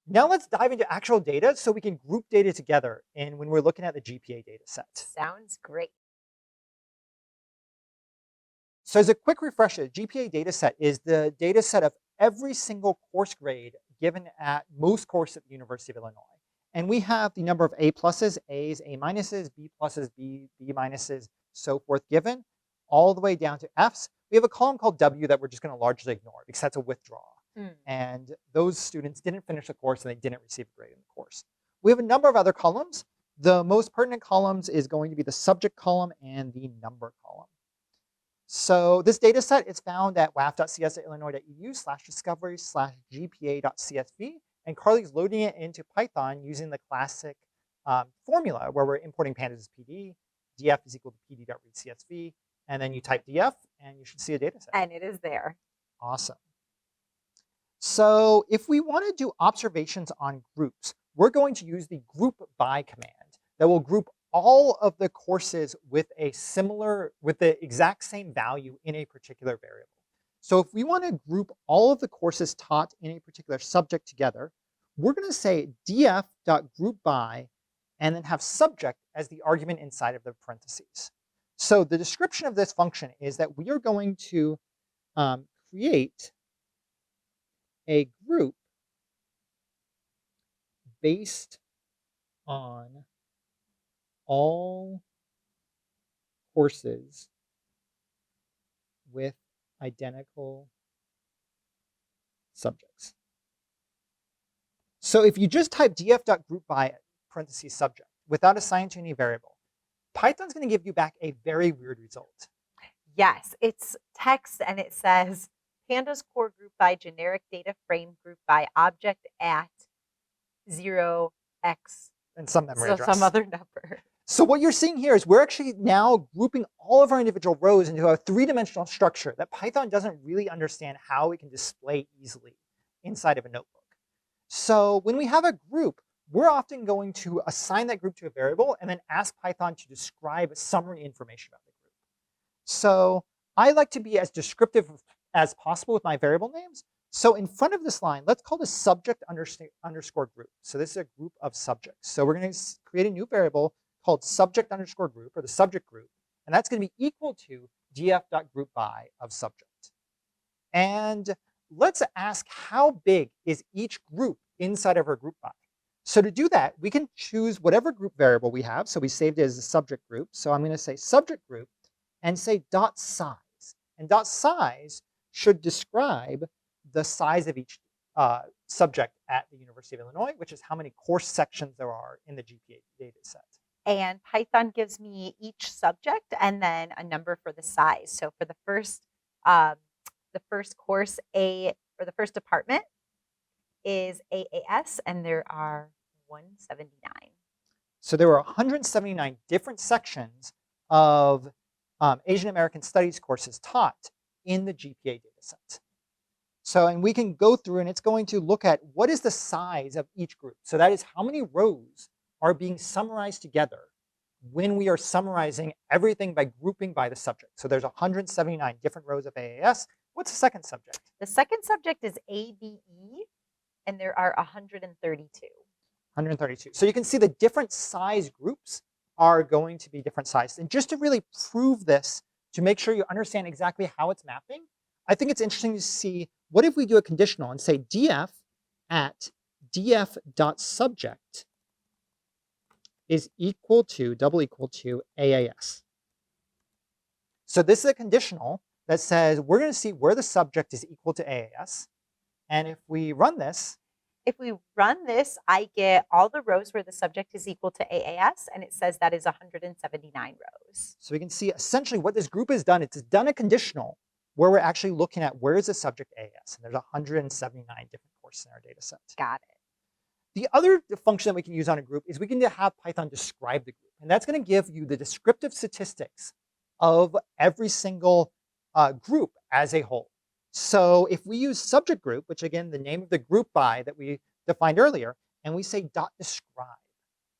Now let's dive into actual data so we can group data together and when we're looking at the GPA data set. Sounds great. So as a quick refresher, the GPA data set is the data set of every single course grade given at most courses at the University of Illinois. And we have the number of A pluses, A's, A minuses, B pluses, B minuses, so forth given, all the way down to F's. We have a column called W that we're just going to largely ignore because that's a withdrawal. Mm. And those students didn't finish the course and they didn't receive a grade in the course. We have a number of other columns. The most pertinent columns is going to be the subject column and the number column. So this data set is found at waf.cs.illinois.edu/discovery/gpa.csv. And Carly's loading it into Python using the classic formula where we're importing pandas as PD, df is equal to pd.readcsv, and then you type df and you should see a data set. And it is there. Awesome. So if we want to do observations on groups, we're going to use the group by command that will group all of the courses with the exact same value in a particular variable. So if we want to group all of the courses taught in a particular subject together, we're going to say df.groupby and then have subject as the argument inside of the parentheses. So the description of this function is that we are going to create a group based on all courses with identical subjects. So if you just type df.groupby parentheses subject without assigning to any variable, Python's going to give you back a very weird result. Yes, it's text and it says pandas core group by generic data frame group by object at 0x and some memory address. Some other number. So what you're seeing here is we're actually now grouping all of our individual rows into a three-dimensional structure that Python doesn't really understand how it can display easily inside of a notebook. So when we have a group, we're often going to assign that group to a variable and then ask Python to describe summary information about the group. So I like to be as descriptive as possible with my variable names. So in front of this line, let's call this subject underscore group. So this is a group of subjects. So we're going to create a new variable called subject underscore group, or the subject group, and that's going to be equal to df.groupby of subject. And let's ask how big is each group inside of our group by. So to do that, we can choose whatever group variable we have. So we saved it as a subject group. So I'm going to say subject group and say dot size. And dot size should describe the size of each subject at the University of Illinois, which is how many course sections there are in the GPA data set. And Python gives me each subject and then a number for the size. So for the first course, the first department is AAS, and there are 179. So there were 179 different sections of Asian American Studies courses taught in the GPA data set. So, and we can go through and it's going to look at what is the size of each group. So that is how many rows are being summarized together when we are summarizing everything by grouping by the subject. So there's 179 different rows of AAS. What's the second subject? The second subject is ABE, and there are 132. 132. So you can see the different size groups are going to be different sized. And just to really prove this, to make sure you understand exactly how it's mapping, I think it's interesting to see, what if we do a conditional and say df at df.subject is equal to, double equal to AAS. So this is a conditional that says we're going to see where the subject is equal to AAS. And if we run this, I get all the rows where the subject is equal to AAS, and it says that is 179 rows. So we can see essentially what this group has done. It's done a conditional where we're actually looking at where is the subject AAS. And there's 179 different courses in our data set. Got it. The other function that we can use on a group is we can have Python describe the group. And that's going to give you the descriptive statistics of every single group as a whole. So if we use subject group, which again, the name of the group by that we defined earlier, and we say dot describe,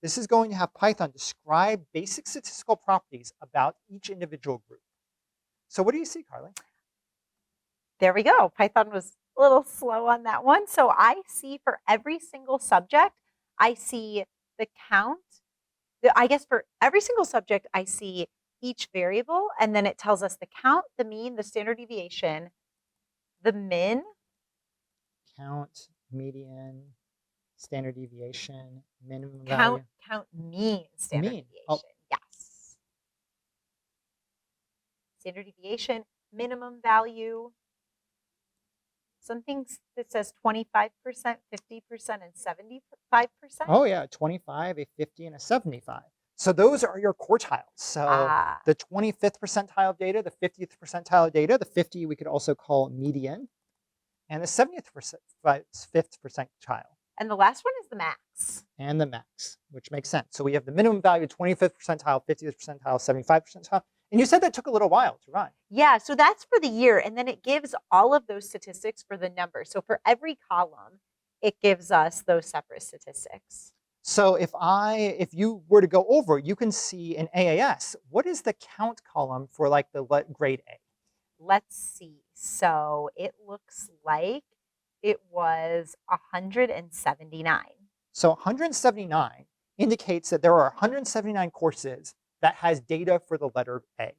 this is going to have Python describe basic statistical properties about each individual group. So what do you see, Carly? There we go. Python was a little slow on that one. So I see for every single subject, I see the count. I guess for every single subject, I see each variable, and then it tells us the count, the mean, the standard deviation, the min. Count, median, standard deviation, minimum value. Count mean standard Mean. deviation. Oh. Yes. Standard deviation, minimum value. Something that says 25%, 50%, and 75%. Oh yeah, 25, a 50, and a 75. So those are your quartiles. So the 25th percentile of data, the 50th percentile of data, the 50 we could also call median, and the 70th fifth percentile. And the last one is the max. And the max, which makes sense. So we have the minimum value, 25th percentile, 50th percentile, 75th percentile. And you said that took a little while to run. Yeah, so that's for the year. And then it gives all of those statistics for the number. So for every column, it gives us those separate statistics. So if you were to go over, you can see in AAS, what is the count column for like the grade A? Let's see. So it looks like it was 179. So 179 indicates that there are 179 courses that has data for the letter A.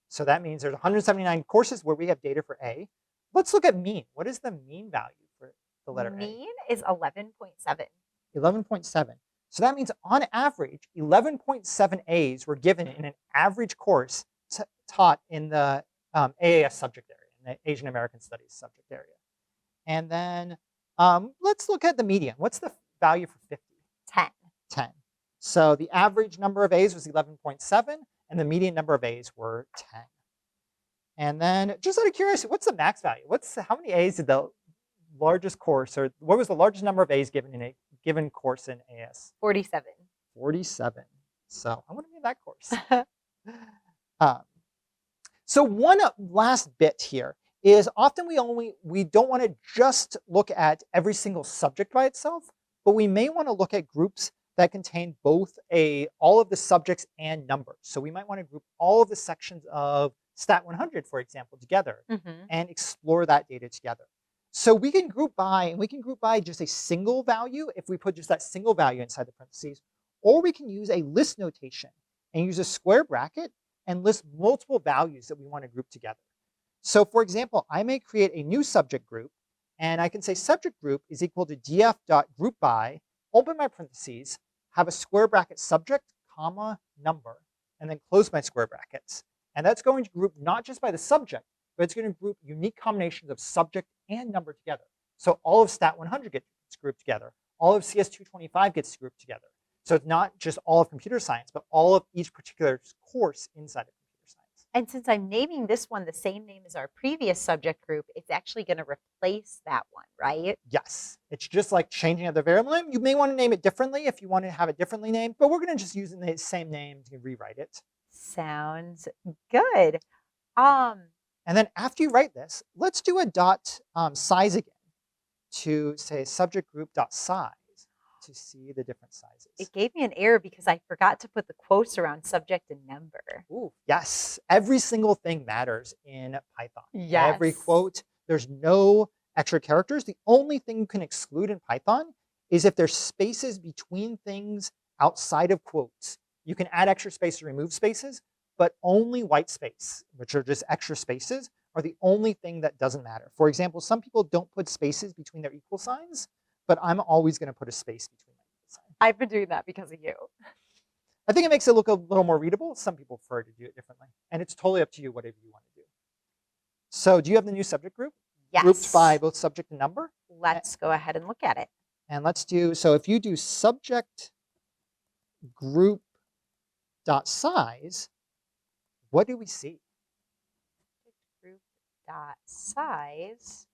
So that means there's 179 courses where we have data for A. Let's look at mean. What is the mean value for the letter A? Mean is 11.7. 11.7. So that means on average, 11.7 A's were given in an average course taught in the AAS subject area, in the Asian American Studies subject area. And then let's look at the median. What's the value for 50? 10. 10. So the average number of A's was 11.7, and the median number of A's were 10. And then, just out of curiosity, what's the max value? How many A's did the largest course, or what was the largest number of A's given in a given course in AS? 47. 47. So I want to be in that course. So one last bit here is often we don't want to just look at every single subject by itself, but we may want to look at groups that contain both all of the subjects and numbers. So we might want to group all of the sections of Stat 100, for example, together and explore that data together. So we can group by, and we can group by just a single value if we put just that single value inside the parentheses, or we can use a list notation and use a square bracket and list multiple values that we want to group together. So for example, I may create a new subject group, and I can say subject group is equal to df.groupby, open my parentheses, have a square bracket subject, comma, number, and then close my square brackets. And that's going to group not just by the subject, but it's going to group unique combinations of subject and number together. So all of Stat 100 gets grouped together. All of CS225 gets grouped together. So it's not just all of computer science, but all of each particular course inside of computer science. And since I'm naming this one the same name as our previous subject group, it's actually going to replace that one, right? Yes. It's just like changing out the variable name. You may want to name it differently if you want to have it differently named, but we're going to just use the same name to rewrite it. Sounds good. And then after you write this, let's do a dot size again to say subject group dot size to see the different sizes. It gave me an error because I forgot to put the quotes around subject and number. Ooh, yes. Every single thing matters in Python. Yes. Every quote. There's no extra characters. The only thing you can exclude in Python is if there's spaces between things outside of quotes. You can add extra space or remove spaces, but only white space, which are just extra spaces, are the only thing that doesn't matter. For example, some people don't put spaces between their equal signs, but I'm always going to put a space between my equal signs. I've been doing that because of you. I think it makes it look a little more readable. Some people prefer to do it differently. And it's totally up to you, whatever you want to do. So do you have the new subject group? Yes. Grouped by both subject and number? Let's go ahead and look at it. And let's do, so if you do subject group dot size, what do we see? Group dot size.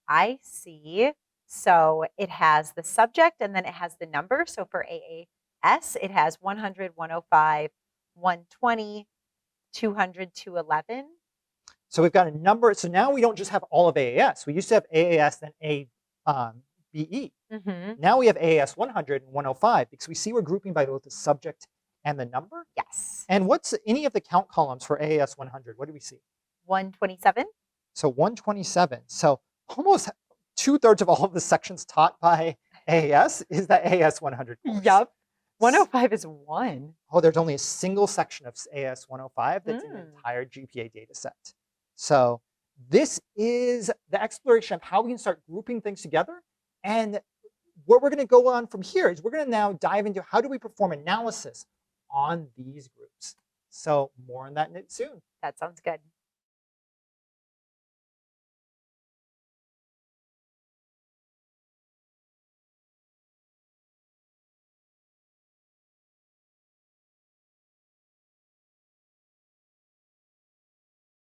I see. So it has the subject and then it has the number. So for AAS, it has 100, 105, 120, 200, 211. So we've got a number. So now we don't just have all of AAS. We used to have AAS then ABE. Now we have AAS 100 and 105 because we see we're grouping by both the subject and the number. Yes. And what's any of the count columns for AAS 100? What do we see? 127. So 127. So almost 2/3 of all of the sections taught by AAS is that AAS 100 course. Yup. 105 is 1. Oh, there's only a single section of AAS 105 that's in the entire GPA data set. So this is the exploration of how we can start grouping things together. And what we're going to go on from here is we're going to now dive into how do we perform analysis on these groups. So more on that soon. That sounds good.